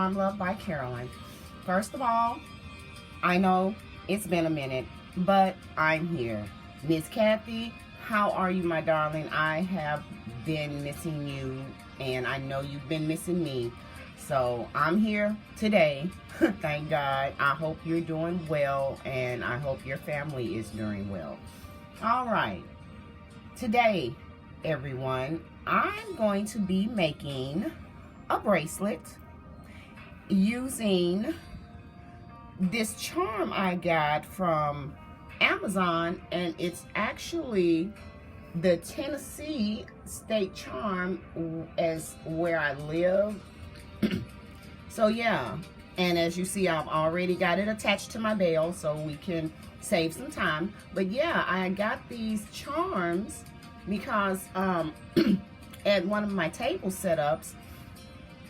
Charm Love by Carolyn. First of all, I know it's been a minute, but I'm here. Miss Kathy, how are you, my darling? I have been missing you, and I know you've been missing me. So I'm here today. Thank God. I hope you're doing well, and I hope your family is doing well. All right. Today, everyone, I'm going to be making a bracelet using this charm I got from Amazon, and it's actually the Tennessee state charm as where I live. So yeah, and as you see, I've already got it attached to my bell so we can save some time. But yeah, I got these charms because at one of my table setups,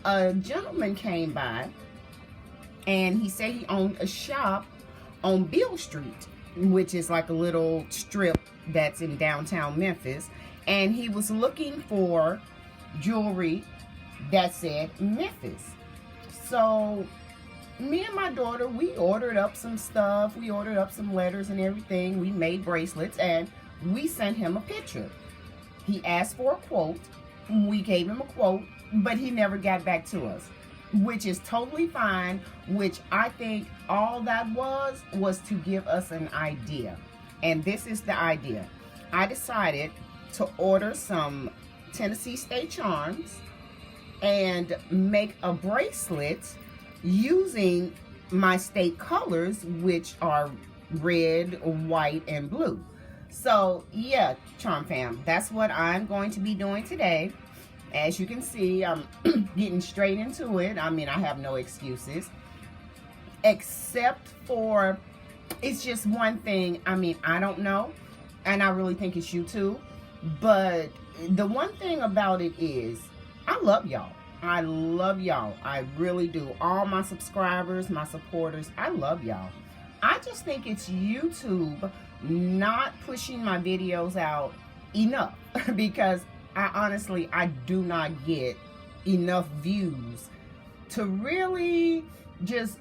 a gentleman came by and he said he owned a shop on Beale Street, which is like a little strip that's in downtown Memphis, and he was looking for jewelry that said Memphis. So me and my daughter, we ordered up some stuff, we ordered up some letters and everything, we made bracelets, and we sent him a picture. He asked for a quote, we gave him a quote, but he never got back to us, which is totally fine, which I think all that was to give us an idea. And this is the idea. I decided to order some Tennessee state charms and make a bracelet using my state colors, which are red, white, and blue. So yeah, Charm Fam, that's what I'm going to be doing today. As you can see, I'm getting straight into it. I mean, I have no excuses. Except for, it's just one thing. I mean, I don't know. And I really think it's you too. But the one thing about it is, I love y'all. I love y'all. I really do. All my subscribers, my supporters, I love y'all. I just think it's YouTube not pushing my videos out enough because I do not get enough views to really just,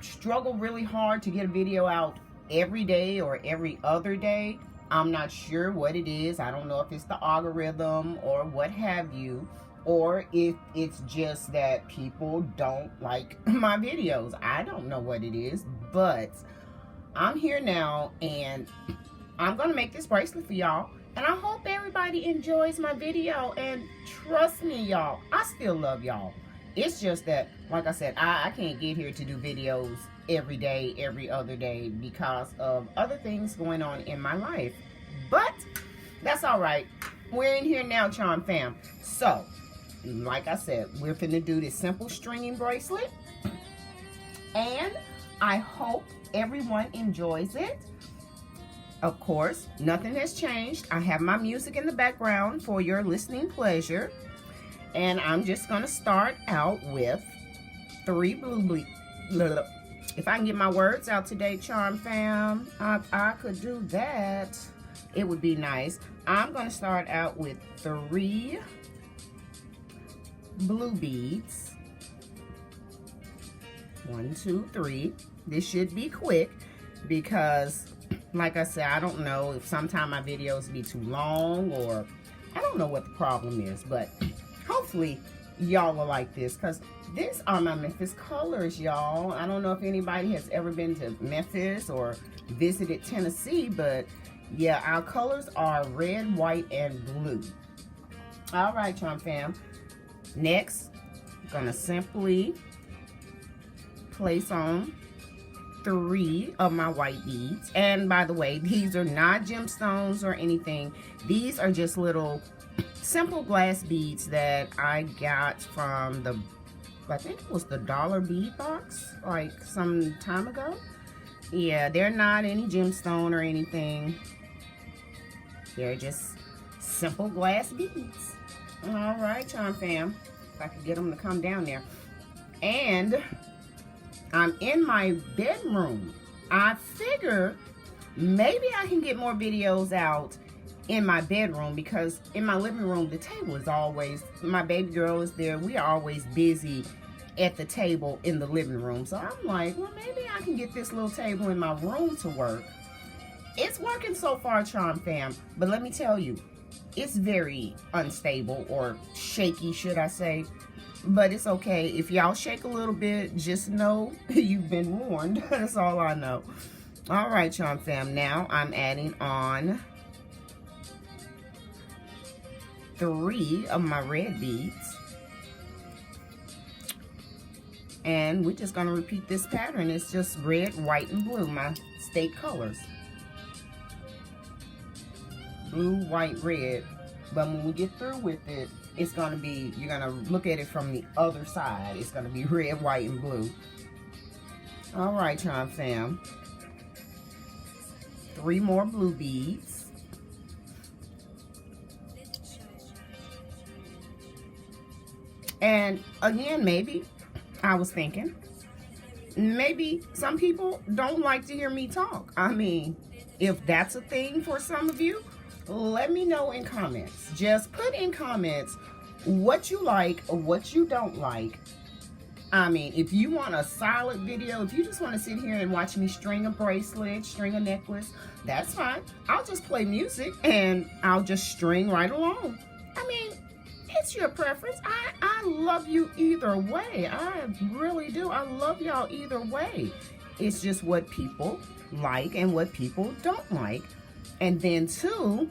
struggle really hard to get a video out every day or every other day. I'm not sure what it is. I don't know if it's the algorithm or what have you, or if it's just that people don't like my videos. I don't know what it is, but I'm here now, and I'm gonna make this bracelet for y'all, and I hope everybody enjoys my video. And trust me, y'all, I still love y'all. It's just that, like I said, I can't get here to do videos every day, every other day, because of other things going on in my life. But that's all right. We're in here now, Charm Fam. So, like I said, we're finna do this simple stringing bracelet, and I hope everyone enjoys it. Of course, nothing has changed. I have my music in the background for your listening pleasure. And I'm just going to start out with 3 blue. If I can get my words out today, Charm Fam, I could do that. It would be nice. I'm going to start out with 3 blue beads. 1, 2, 3. This should be quick because, like I said, I don't know if sometimes my videos be too long, or I don't know what the problem is, but hopefully y'all will like this, because these are my Memphis colors, y'all. I don't know if anybody has ever been to Memphis or visited Tennessee, but yeah, our colors are red, white, and blue. All right, Charm Fam. Next, I'm gonna simply place on 3 of my white beads. And by the way, these are not gemstones or anything. These are just little simple glass beads that I got from the, I think it was the dollar bead box, like some time ago. Yeah, they're not any gemstone or anything. They're just simple glass beads. All right, Charm Fam. If I could get them to come down there. And I'm in my bedroom. I figure maybe I can get more videos out in my bedroom, because in my living room, the table is always, my baby girl is there. We are always busy at the table in the living room. So I'm like, well, maybe I can get this little table in my room to work. It's working so far, Charm Fam, but let me tell you, it's very unstable, or shaky, should I say. But it's okay. If y'all shake a little bit, just know you've been warned. That's all I know. All right, Charm Fam, now I'm adding on 3 of my red beads. And we're just going to repeat this pattern. It's just red, white, and blue, my state colors. Blue, white, red. But when we get through with it, it's going to be, you're going to look at it from the other side. It's going to be red, white, and blue. All right, Charm Fam. 3 more blue beads. And again, maybe, I was thinking, maybe some people don't like to hear me talk. I mean, if that's a thing for some of you, let me know in comments. Just put in comments what you like or what you don't like. I mean, if you want a solid video, if you just want to sit here and watch me string a bracelet, string a necklace, that's fine. I'll just play music and I'll just string right along. I mean, it's your preference. I love you either way. I really do. I love y'all either way. It's just what people like and what people don't like. And then too,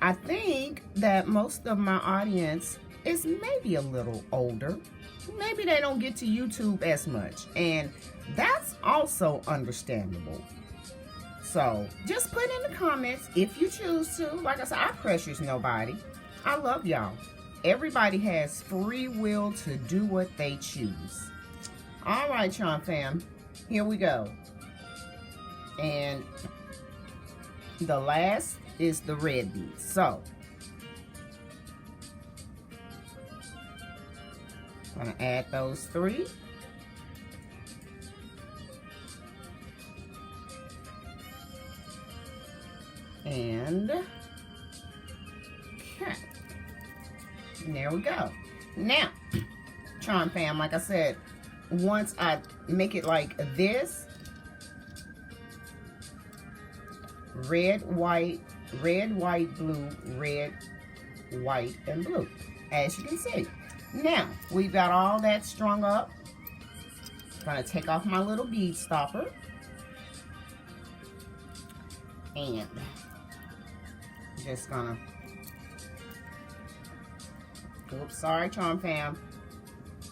I think that most of my audience is maybe a little older. Maybe they don't get to YouTube as much. And that's also understandable. So just put in the comments if you choose to. Like I said, I pressures nobody. I love y'all. Everybody has free will to do what they choose. All right, Charm Fam. Here we go. And the last is the red beads. So I'm going to add those 3. And okay. And there we go. Now, Charm Fam, like I said, once I make it like this, red, white, blue, red, white, and blue, as you can see. Now, we've got all that strung up. I'm going to take off my little bead stopper. And just going to, oops, sorry, Charm Fam.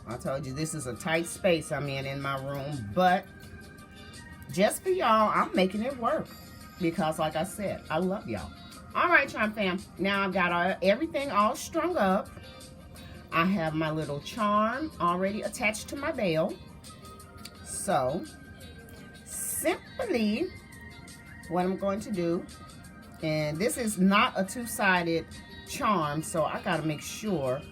I told you this is a tight space I'm in my room. But just for y'all, I'm making it work. Because like I said, I love y'all. All right, Charm Fam. Now I've got everything all strung up. I have my little charm already attached to my bell. So, simply, what I'm going to do, and this is not a 2-sided charm, so I got to make sure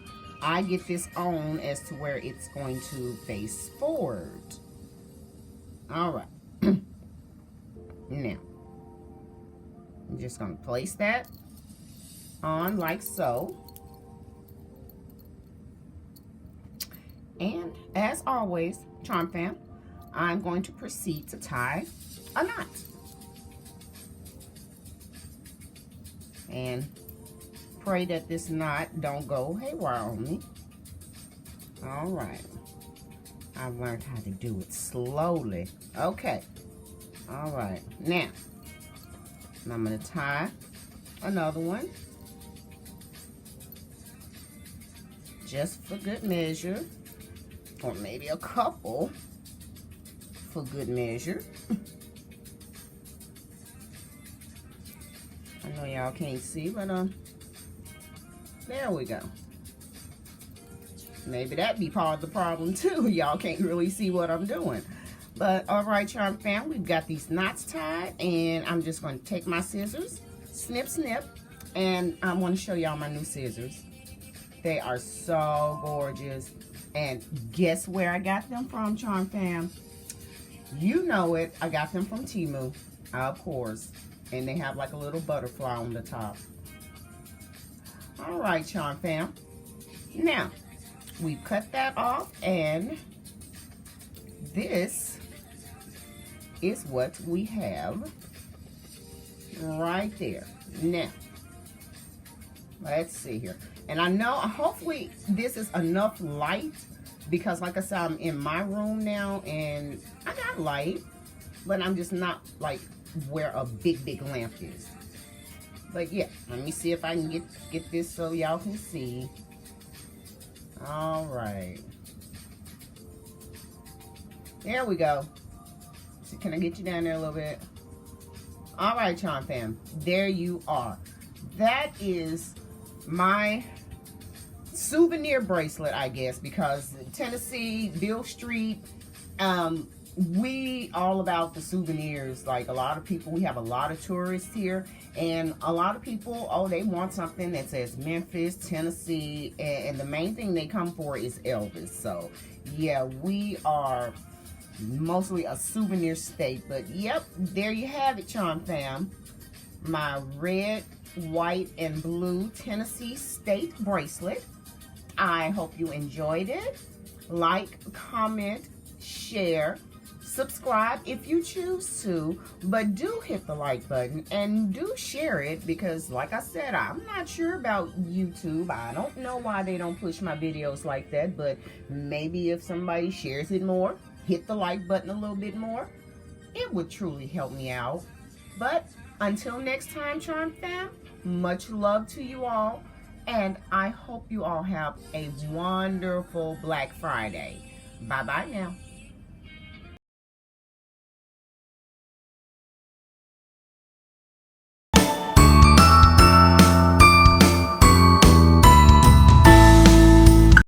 I get this on as to where it's going to face forward. All right. Now, I'm just going to place that on like so. And as always, Charm Fam, I'm going to proceed to tie a knot. And pray that this knot don't go haywire on me. All right. I've learned how to do it slowly. Okay. All right. Now, I'm going to tie another one. Just for good measure. Or maybe a couple for good measure. I know y'all can't see, but there we go. Maybe that'd be part of the problem too. Y'all can't really see what I'm doing. But all right, Charm Fam, we've got these knots tied, and I'm just going to take my scissors, snip, snip, and I want to show y'all my new scissors. They are so gorgeous. And guess where I got them from, Charm Fam? You know it. I got them from Temu, of course. And they have like a little butterfly on the top. All right, Charm Fam. Now, we've cut that off, and this is what we have right there. Now, let's see here. And I know, hopefully this is enough light, because like I said, I'm in my room now and I got light, but I'm just not like where a big lamp is. But yeah, let me see if I can get this so y'all can see. All right. There we go. So can I get you down there a little bit? All right, Charm Fam. There you are. That is my souvenir bracelet, I guess, because Tennessee, Bill Street, we all about the souvenirs. Like a lot of people, we have a lot of tourists here, and a lot of people, oh, they want something that says Memphis, Tennessee, and the main thing they come for is Elvis. So yeah, we are mostly a souvenir state. But yep, there you have it, Charm Fam. My red, white, and blue Tennessee state bracelet. I hope you enjoyed it. Like, comment, share, subscribe if you choose to, but do hit the like button and do share it, because like I said, I'm not sure about YouTube. I don't know why they don't push my videos like that, but maybe if somebody shares it more, hit the like button a little bit more, it would truly help me out. But until next time, Charm Fam, much love to you all, and I hope you all have a wonderful Black Friday. Bye-bye now.